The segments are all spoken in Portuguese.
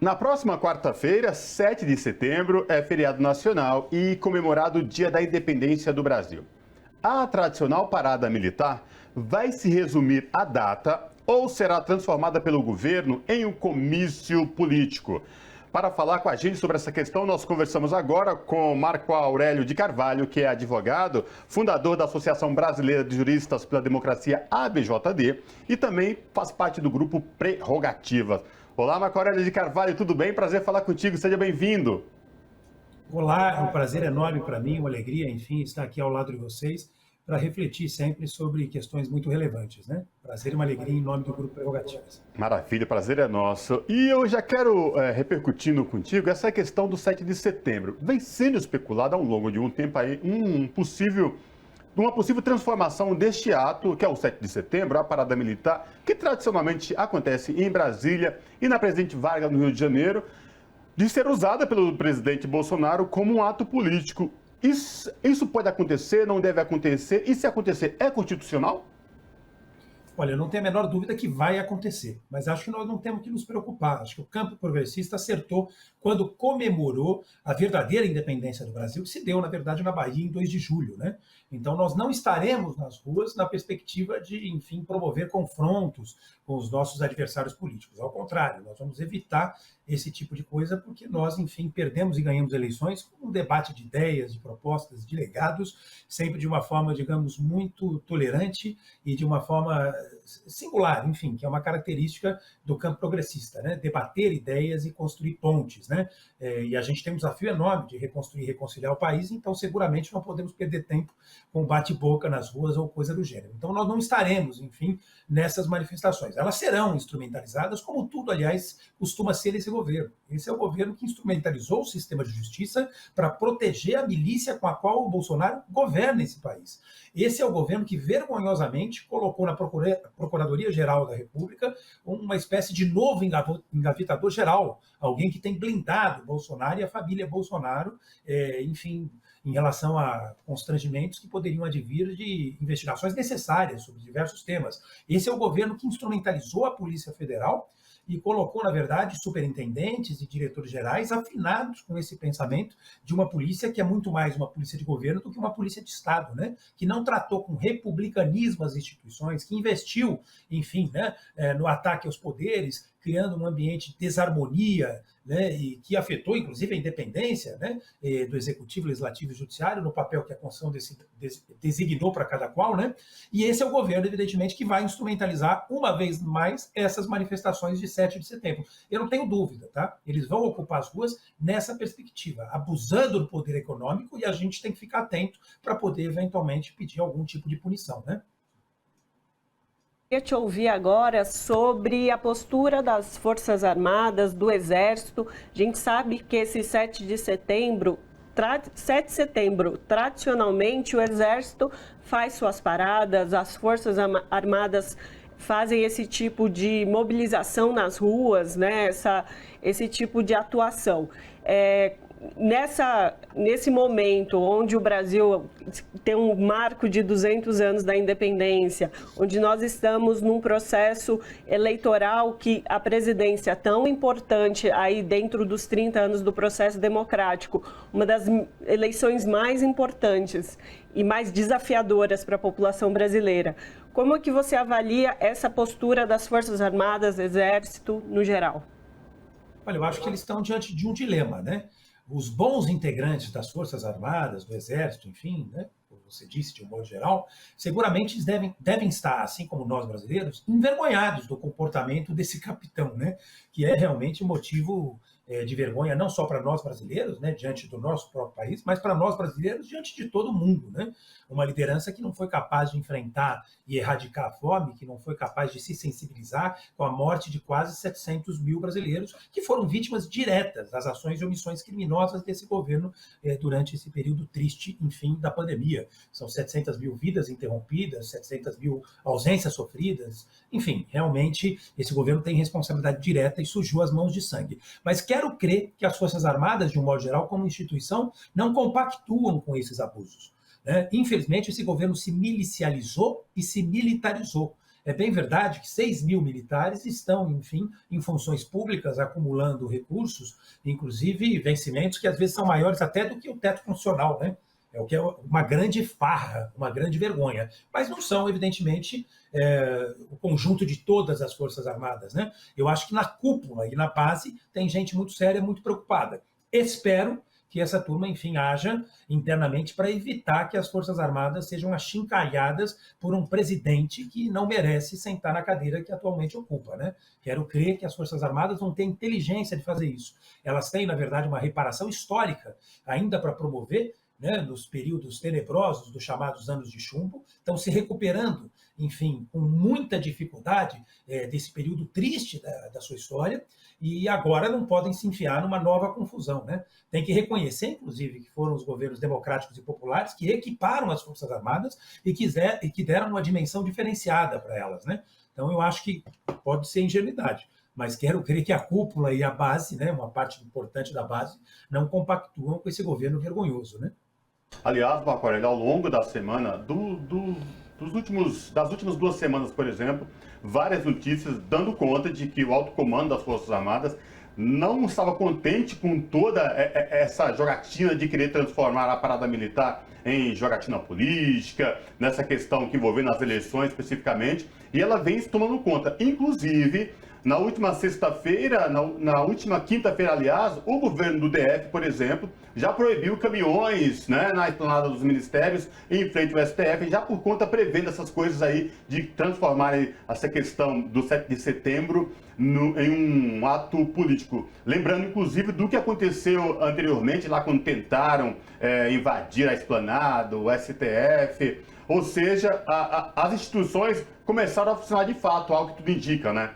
Na próxima quarta-feira, 7 de setembro, é feriado nacional e comemorado o Dia da Independência do Brasil. A tradicional parada militar vai se resumir à data ou será transformada pelo governo em um comício político? Para falar com a gente sobre essa questão, nós conversamos agora com Marco Aurélio de Carvalho, que é advogado, fundador da Associação Brasileira de Juristas pela Democracia, ABJD, e também faz parte do grupo Prerrogativas. Olá, Marco Aurélio de Carvalho, tudo bem? Prazer falar contigo, seja bem-vindo. Olá, é um prazer enorme para mim, uma alegria, enfim, estar aqui ao lado de vocês para refletir sempre sobre questões muito relevantes, né? Prazer e uma alegria em nome do Grupo Prerrogativas. Maravilha, prazer é nosso. E eu já quero repercutindo contigo essa questão do 7 de setembro. Vem sendo especulada ao longo de um tempo aí uma possível transformação deste ato, que é o 7 de setembro, a parada militar, que tradicionalmente acontece em Brasília e na Presidente Vargas, no Rio de Janeiro, de ser usada pelo presidente Bolsonaro como um ato político. Isso pode acontecer, não deve acontecer? E se acontecer, é constitucional? Olha, eu não tenho a menor dúvida que vai acontecer, mas acho que nós não temos que nos preocupar. Acho que o campo progressista acertou quando comemorou a verdadeira independência do Brasil, que se deu, na verdade, na Bahia em 2 de julho, né? Então, nós não estaremos nas ruas na perspectiva de, enfim, promover confrontos com os nossos adversários políticos. Ao contrário, nós vamos evitar esse tipo de coisa porque nós, enfim, perdemos e ganhamos eleições com um debate de ideias, de propostas, de legados, sempre de uma forma, digamos, muito tolerante e de uma forma singular, enfim, que é uma característica do campo progressista, né? Debater ideias e construir pontes, né? E a gente tem um desafio enorme de reconstruir e reconciliar o país, então seguramente não podemos perder tempo com bate-boca nas ruas ou coisa do gênero. Então nós não estaremos, enfim, nessas manifestações. Elas serão instrumentalizadas, como tudo, aliás, costuma ser esse governo. Esse é o governo que instrumentalizou o sistema de justiça para proteger a milícia com a qual o Bolsonaro governa esse país. Esse é o governo que vergonhosamente colocou na Procuradoria-Geral da República uma espécie de novo engavetador geral, alguém que tem blindado Bolsonaro e a família Bolsonaro, enfim, em relação a constrangimentos que poderiam advir de investigações necessárias sobre diversos temas. Esse é o governo que instrumentalizou a Polícia Federal e colocou, na verdade, superintendentes e diretores gerais afinados com esse pensamento de uma polícia que é muito mais uma polícia de governo do que uma polícia de Estado, né? Que não tratou com republicanismo as instituições, que investiu, enfim, né, no ataque aos poderes, criando um ambiente de desarmonia, né, e que afetou, inclusive, a independência, né, do Executivo, Legislativo e Judiciário, no papel que a Constituição designou para cada qual, né? E esse é o governo, evidentemente, que vai instrumentalizar, uma vez mais, essas manifestações de 7 de setembro. Eu não tenho dúvida, tá? Eles vão ocupar as ruas nessa perspectiva, abusando do poder econômico, e a gente tem que ficar atento para poder, eventualmente, pedir algum tipo de punição, né? Queria te ouvir agora sobre a postura das Forças Armadas, do Exército. A gente sabe que esse 7 de setembro, tradicionalmente o Exército faz suas paradas, as Forças Armadas fazem esse tipo de mobilização nas ruas, né? Esse tipo de atuação. Nesse momento onde o Brasil tem um marco de 200 anos da independência, onde nós estamos num processo eleitoral que a presidência é tão importante aí dentro dos 30 anos do processo democrático, uma das eleições mais importantes e mais desafiadoras para a população brasileira. Como é que você avalia essa postura das Forças Armadas, Exército, no geral? Olha, eu acho que eles estão diante de um dilema, né? Os bons integrantes das Forças Armadas, do Exército, enfim, né, como você disse, de um modo geral, seguramente eles devem estar, assim como nós brasileiros, envergonhados do comportamento desse capitão, né, que é realmente motivo de vergonha, não só para nós brasileiros, né, diante do nosso próprio país, mas para nós brasileiros diante de todo mundo, né? Uma liderança que não foi capaz de enfrentar e erradicar a fome, que não foi capaz de se sensibilizar com a morte de quase 700 mil brasileiros, que foram vítimas diretas das ações e omissões criminosas desse governo durante esse período triste, enfim, da pandemia. São 700 mil vidas interrompidas, 700 mil ausências sofridas, enfim, realmente esse governo tem responsabilidade direta e sujou as mãos de sangue. Mas quero crer que as Forças Armadas, de um modo geral, como instituição, não compactuam com esses abusos. Infelizmente, esse governo se milicializou e se militarizou. É bem verdade que 6 mil militares estão, enfim, em funções públicas, acumulando recursos, inclusive vencimentos que às vezes são maiores até do que o teto constitucional, né? É o que é uma grande farra, uma grande vergonha. Mas não são, evidentemente, o conjunto de todas as Forças Armadas, né? Eu acho que na cúpula e na base tem gente muito séria, muito preocupada. Espero que essa turma, enfim, haja internamente para evitar que as Forças Armadas sejam achincalhadas por um presidente que não merece sentar na cadeira que atualmente ocupa, né? Quero crer que as Forças Armadas não têm inteligência de fazer isso. Elas têm, na verdade, uma reparação histórica ainda para promover, né, nos períodos tenebrosos dos chamados anos de chumbo, estão se recuperando, enfim, com muita dificuldade desse período triste da sua história, e agora não podem se enfiar numa nova confusão, né? Tem que reconhecer, inclusive, que foram os governos democráticos e populares que equiparam as Forças Armadas e que deram uma dimensão diferenciada para elas, né? Então, eu acho que pode ser ingenuidade, mas quero crer que a cúpula e a base, né, uma parte importante da base, não compactuam com esse governo vergonhoso, né? Aliás, Marco Aurélio, ao longo da semana, das últimas 2 semanas, por exemplo, várias notícias dando conta de que o alto comando das Forças Armadas não estava contente com toda essa jogatina de querer transformar a parada militar em jogatina política, nessa questão que envolvendo as eleições especificamente, e ela vem se tomando conta. Inclusive, na última sexta-feira, na última quinta-feira, aliás, o governo do DF, por exemplo, já proibiu caminhões, né, na esplanada dos ministérios em frente ao STF, já por conta prevendo essas coisas aí de transformarem essa questão do 7 de setembro em um ato político. Lembrando, inclusive, do que aconteceu anteriormente, lá quando tentaram invadir a esplanada, o STF, ou seja, as instituições começaram a funcionar de fato, algo que tudo indica, né?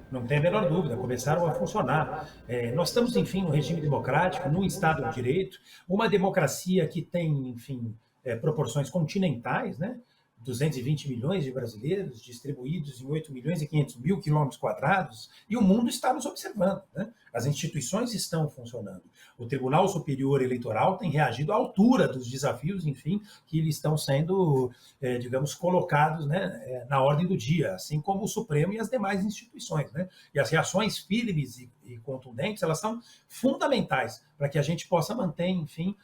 Não tem a menor dúvida, começaram a funcionar. Nós estamos, enfim, num regime democrático, num Estado de Direito, uma democracia que tem, enfim, proporções continentais, né? 220 milhões de brasileiros distribuídos em 8 milhões e 500 mil quilômetros quadrados, e o mundo está nos observando, né? As instituições estão funcionando. O Tribunal Superior Eleitoral tem reagido à altura dos desafios, enfim, que lhe estão sendo, digamos, colocados, né, na ordem do dia, assim como o Supremo e as demais instituições, né? E as reações firmes e contundentes, elas são fundamentais para que a gente possa manter, enfim,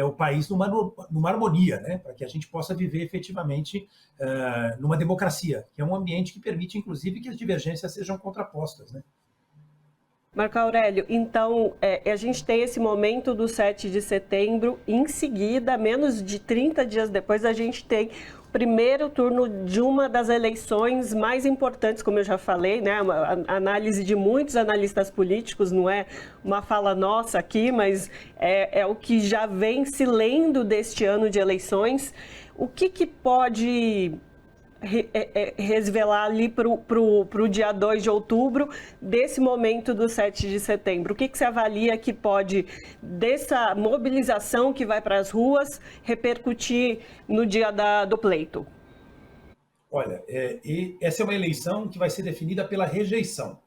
o país numa harmonia, né? Para que a gente possa viver efetivamente numa democracia, que é um ambiente que permite, inclusive, que as divergências sejam contrapostas, né? Marco Aurélio, então, a gente tem esse momento do 7 de setembro, em seguida, menos de 30 dias depois, a gente tem o primeiro turno de uma das eleições mais importantes, como eu já falei, né? A análise de muitos analistas políticos, não é uma fala nossa aqui, mas é o que já vem se lendo deste ano de eleições. O que pode revelar ali para o dia 2 de outubro, desse momento do 7 de setembro? O que você avalia que pode, dessa mobilização que vai para as ruas, repercutir no dia do pleito? Olha, essa é uma eleição que vai ser definida pela rejeição.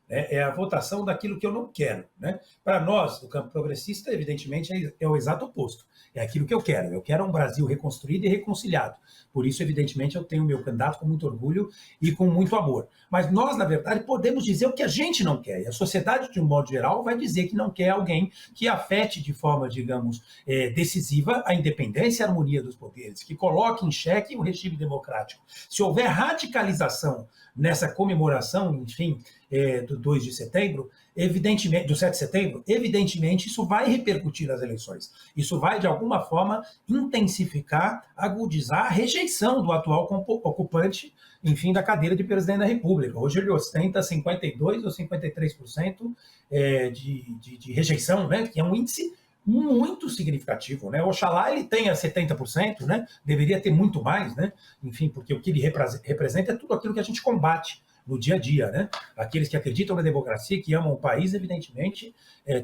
É a votação daquilo que eu não quero, né? Para nós, do campo progressista, evidentemente, é o exato oposto. É aquilo que eu quero. Eu quero um Brasil reconstruído e reconciliado. Por isso, evidentemente, eu tenho meu candidato com muito orgulho e com muito amor. Mas nós, na verdade, podemos dizer o que a gente não quer. E a sociedade, de um modo geral, vai dizer que não quer alguém que afete de forma, digamos, decisiva a independência e a harmonia dos poderes, que coloque em xeque o regime democrático. Se houver radicalização nessa comemoração, enfim, do 2 de setembro, evidentemente, do 7 de setembro, evidentemente isso vai repercutir nas eleições. Isso vai, de alguma forma, intensificar, agudizar a rejeição do atual ocupante, enfim, da cadeira de presidente da República. Hoje ele ostenta 52% ou 53% de rejeição, né, que é um índice muito significativo, né? Oxalá ele tenha 70%, né? Deveria ter muito mais, né? Enfim, porque o que ele representa é tudo aquilo que a gente combate no dia a dia, né? Aqueles que acreditam na democracia, que amam o país, evidentemente,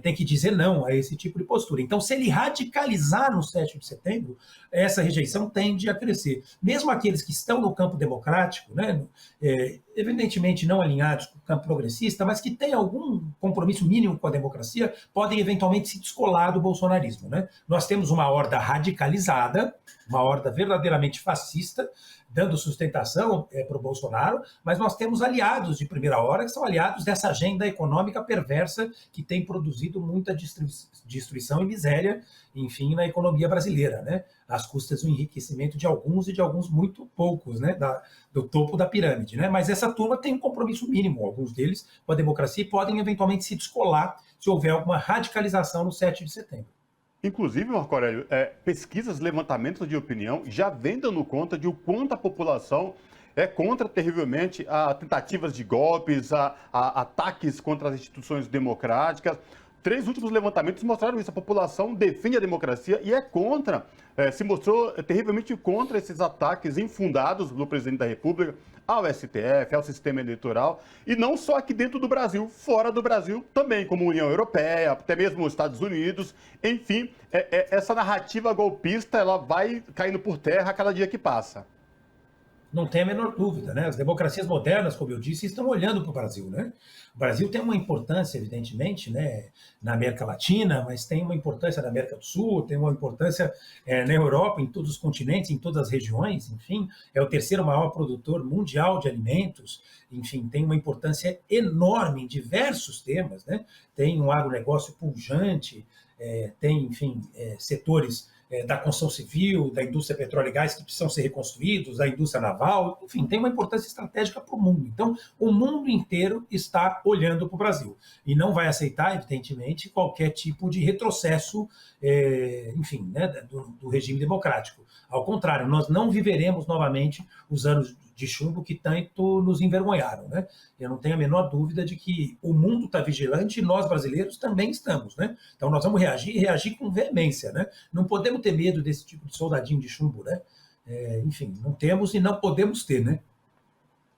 tem que dizer não a esse tipo de postura. Então, se ele radicalizar no 7 de setembro, essa rejeição tende a crescer. Mesmo aqueles que estão no campo democrático, né? Evidentemente não alinhados com o campo progressista, mas que têm algum compromisso mínimo com a democracia, podem eventualmente se descolar do bolsonarismo, né? Nós temos uma horda radicalizada, uma horda verdadeiramente fascista, dando sustentação para o Bolsonaro, mas nós temos aliados de primeira hora, que são aliados dessa agenda econômica perversa que tem produzido muita destruição e miséria, enfim, na economia brasileira, né? Às custas do enriquecimento de alguns e de alguns muito poucos, né? Do topo da pirâmide, né? Mas essa turma tem um compromisso mínimo, alguns deles, com a democracia e podem eventualmente se descolar se houver alguma radicalização no 7 de setembro. Inclusive, Marco Aurélio, pesquisas, levantamentos de opinião já vêm dando conta de o quanto a população é contra terrivelmente a tentativas de golpes, a ataques contra as instituições democráticas. 3 últimos levantamentos mostraram isso. A população defende a democracia e é contra, se mostrou terrivelmente contra esses ataques infundados do presidente da República ao STF, ao sistema eleitoral, e não só aqui dentro do Brasil, fora do Brasil também, como União Europeia, até mesmo os Estados Unidos. Enfim, essa narrativa golpista ela vai caindo por terra a cada dia que passa. Não tem a menor dúvida, né? As democracias modernas, como eu disse, estão olhando para o Brasil, né? O Brasil tem uma importância, evidentemente, né, na América Latina, mas tem uma importância na América do Sul, tem uma importância na Europa, em todos os continentes, em todas as regiões, enfim, é o terceiro maior produtor mundial de alimentos, enfim, tem uma importância enorme em diversos temas, né? Tem um agronegócio pujante, tem, enfim, setores da construção civil, da indústria petróleo e gás que precisam ser reconstruídos, da indústria naval, enfim, tem uma importância estratégica para o mundo. Então, o mundo inteiro está olhando para o Brasil e não vai aceitar, evidentemente, qualquer tipo de retrocesso, enfim, né, do regime democrático. Ao contrário, nós não viveremos novamente os anos de chumbo que tanto nos envergonharam, né? Eu não tenho a menor dúvida de que o mundo está vigilante e nós brasileiros também estamos, né? Então nós vamos reagir e reagir com veemência, né? Não podemos ter medo desse tipo de soldadinho de chumbo, né? Enfim, não temos e não podemos ter, né?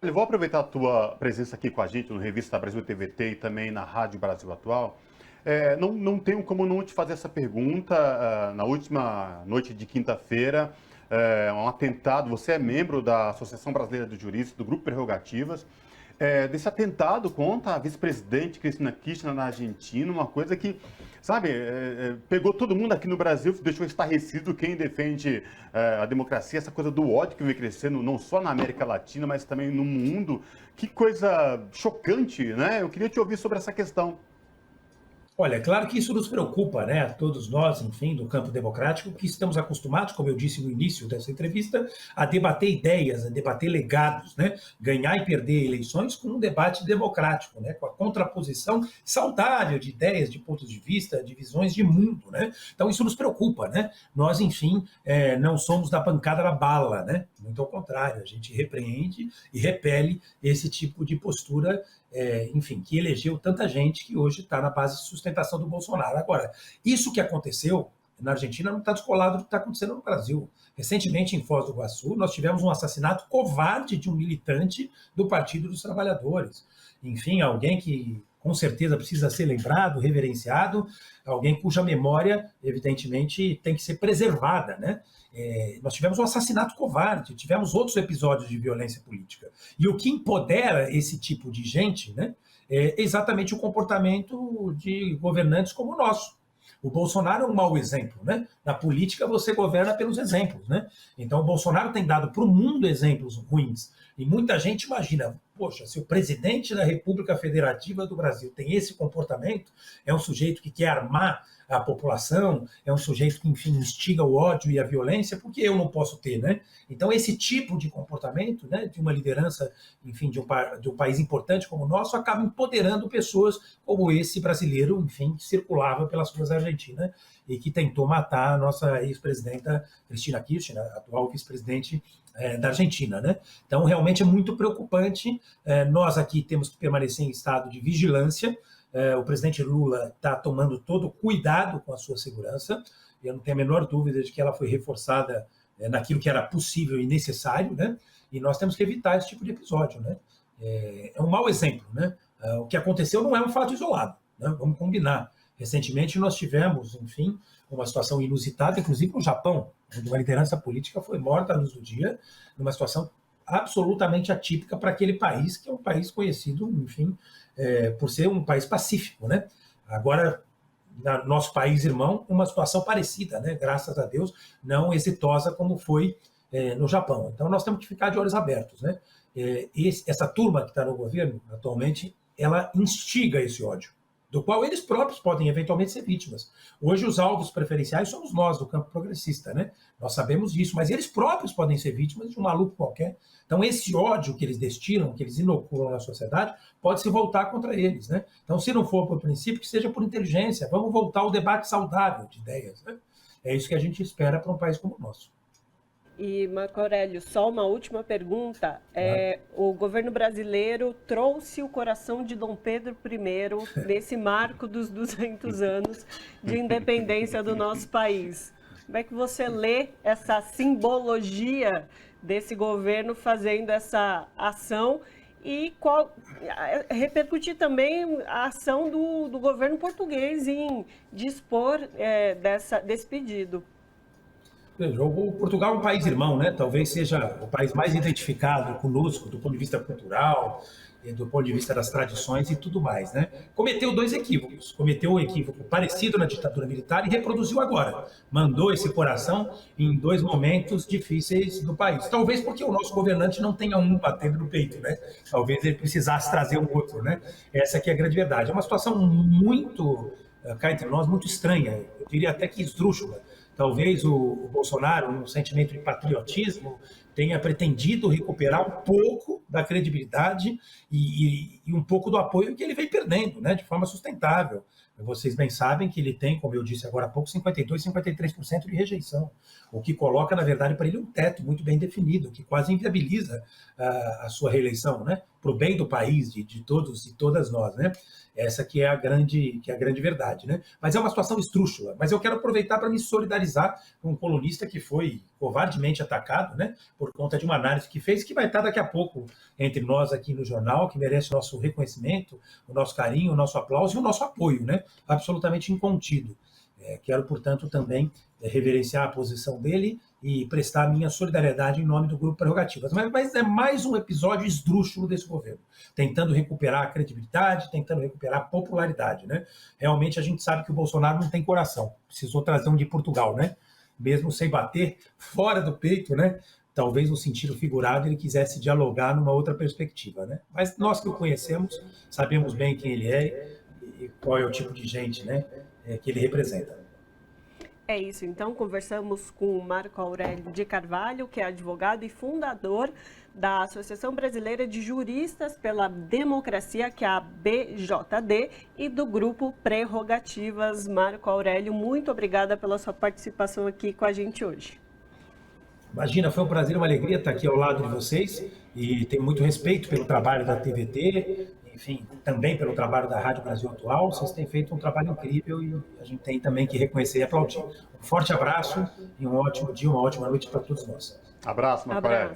Eu vou aproveitar a tua presença aqui com a gente no Revista Brasil TVT e também na Rádio Brasil Atual. Não tenho como não te fazer essa pergunta. Na última noite de quinta-feira, um atentado, você é membro da Associação Brasileira de Juristas, do Grupo Prerrogativas, desse atentado contra a vice-presidente Cristina Kirchner na Argentina, uma coisa que, sabe, pegou todo mundo aqui no Brasil, deixou estarrecido quem defende a democracia, essa coisa do ódio que vem crescendo não só na América Latina, mas também no mundo. Que coisa chocante, né? Eu queria te ouvir sobre essa questão. Olha, é claro que isso nos preocupa, né? A todos nós, enfim, do campo democrático, que estamos acostumados, como eu disse no início dessa entrevista, a debater ideias, a debater legados, né? Ganhar e perder eleições com um debate democrático, né? Com a contraposição saudável de ideias, de pontos de vista, de visões de mundo, né? Então isso nos preocupa, né? Nós, enfim, não somos da pancada da bala, né? Muito ao contrário, a gente repreende e repele esse tipo de postura, enfim, que elegeu tanta gente que hoje está na base de sustentação do Bolsonaro. Agora, isso que aconteceu na Argentina não está descolado do que está acontecendo no Brasil. Recentemente, em Foz do Iguaçu, nós tivemos um assassinato covarde de um militante do Partido dos Trabalhadores. Enfim, alguém que com certeza precisa ser lembrado, reverenciado, alguém cuja memória, evidentemente, tem que ser preservada, né? Nós tivemos um assassinato covarde, tivemos outros episódios de violência política. E o que empodera esse tipo de gente, né, é exatamente o comportamento de governantes como o nosso. O Bolsonaro é um mau exemplo, né? Na política você governa pelos exemplos, né? Então o Bolsonaro tem dado para o mundo exemplos ruins. E muita gente imagina, poxa, se o presidente da República Federativa do Brasil tem esse comportamento, é um sujeito que quer armar a população, é um sujeito que, enfim, instiga o ódio e a violência, porque eu não posso ter, né? Então, esse tipo de comportamento, né, de uma liderança, enfim, de um país importante como o nosso, acaba empoderando pessoas como esse brasileiro, enfim, que circulava pelas ruas da Argentina e que tentou matar a nossa ex-presidenta Cristina Kirchner, atual vice-presidente da Argentina, né? Então, realmente é muito preocupante. Nós aqui temos que permanecer em estado de vigilância. O presidente Lula está tomando todo cuidado com a sua segurança. Eu não tenho a menor dúvida de que ela foi reforçada naquilo que era possível e necessário, né? E nós temos que evitar esse tipo de episódio, né? É um mau exemplo, né? O que aconteceu não é um fato isolado, né? Vamos combinar. Recentemente nós tivemos, enfim, uma situação inusitada, inclusive no Japão, onde uma liderança política foi morta à luz do dia, numa situação absolutamente atípica para aquele país, que é um país conhecido, enfim, por ser um país pacífico, né? Agora, no nosso país irmão, uma situação parecida, né? Graças a Deus, não exitosa como foi no Japão. Então, nós temos que ficar de olhos abertos, né? Essa turma que está no governo, atualmente, ela instiga esse ódio, do qual eles próprios podem eventualmente ser vítimas. Hoje, os alvos preferenciais somos nós, do campo progressista, né? Nós sabemos disso, mas eles próprios podem ser vítimas de um maluco qualquer. Então, esse ódio que eles destilam, que eles inoculam na sociedade, pode se voltar contra eles, né? Então, se não for por princípio, que seja por inteligência. Vamos voltar ao debate saudável de ideias, né? É isso que a gente espera para um país como o nosso. E, Marco Aurélio, só uma última pergunta. O governo brasileiro trouxe o coração de Dom Pedro I nesse marco dos 200 anos de independência do nosso país. Como é que você lê essa simbologia desse governo fazendo essa ação e repercutir também a ação do governo português em dispor desse pedido? O Portugal é um país irmão, né? Talvez seja o país mais identificado conosco do ponto de vista cultural, do ponto de vista das tradições e tudo mais, né? Cometeu dois equívocos. Cometeu um equívoco parecido na ditadura militar e reproduziu agora. Mandou esse coração em dois momentos difíceis do país. Talvez porque o nosso governante não tenha um batendo no peito, né? Talvez ele precisasse trazer um outro, né? Essa aqui é a grande verdade. É uma situação muito, cá entre nós, muito estranha. Eu diria até que esdrúxula. Talvez o Bolsonaro, no sentimento de patriotismo, tenha pretendido recuperar um pouco da credibilidade e um pouco do apoio que ele vem perdendo, né, de forma sustentável. Vocês bem sabem que ele tem, como eu disse agora há pouco, 52%, 53% de rejeição, o que coloca, na verdade, para ele um teto muito bem definido, que quase inviabiliza a sua reeleição, né, para o bem do país, de todos e todas nós, né? Essa que é a grande verdade, né? Mas é uma situação esdrúxula. Mas eu quero aproveitar para me solidarizar com um colunista que foi covardemente atacado, né? Por conta de uma análise que fez, que vai estar daqui a pouco entre nós aqui no jornal, que merece o nosso reconhecimento, o nosso carinho, o nosso aplauso e o nosso apoio, né? Absolutamente incontido. Quero, portanto, também reverenciar a posição dele e prestar a minha solidariedade em nome do Grupo Prerrogativas. Mas é mais um episódio esdrúxulo desse governo, tentando recuperar a credibilidade, tentando recuperar a popularidade, né? Realmente a gente sabe que o Bolsonaro não tem coração, precisou trazer um de Portugal, né? Mesmo sem bater fora do peito, né? Talvez no sentido figurado ele quisesse dialogar numa outra perspectiva, né? Mas nós que o conhecemos, sabemos bem quem ele é e qual é o tipo de gente, né, que ele representa. É isso, então conversamos com o Marco Aurélio de Carvalho, que é advogado e fundador da Associação Brasileira de Juristas pela Democracia, que é a BJD, e do Grupo Prerrogativas. Marco Aurélio, muito obrigada pela sua participação aqui com a gente hoje. Imagina, foi um prazer, uma alegria estar aqui ao lado de vocês e tenho muito respeito pelo trabalho da TVT, enfim, também pelo trabalho da Rádio Brasil Atual. Vocês têm feito um trabalho incrível e a gente tem também que reconhecer e aplaudir. Um forte abraço e um ótimo dia, uma ótima noite para todos nós. Abraço, Marco Aurélio.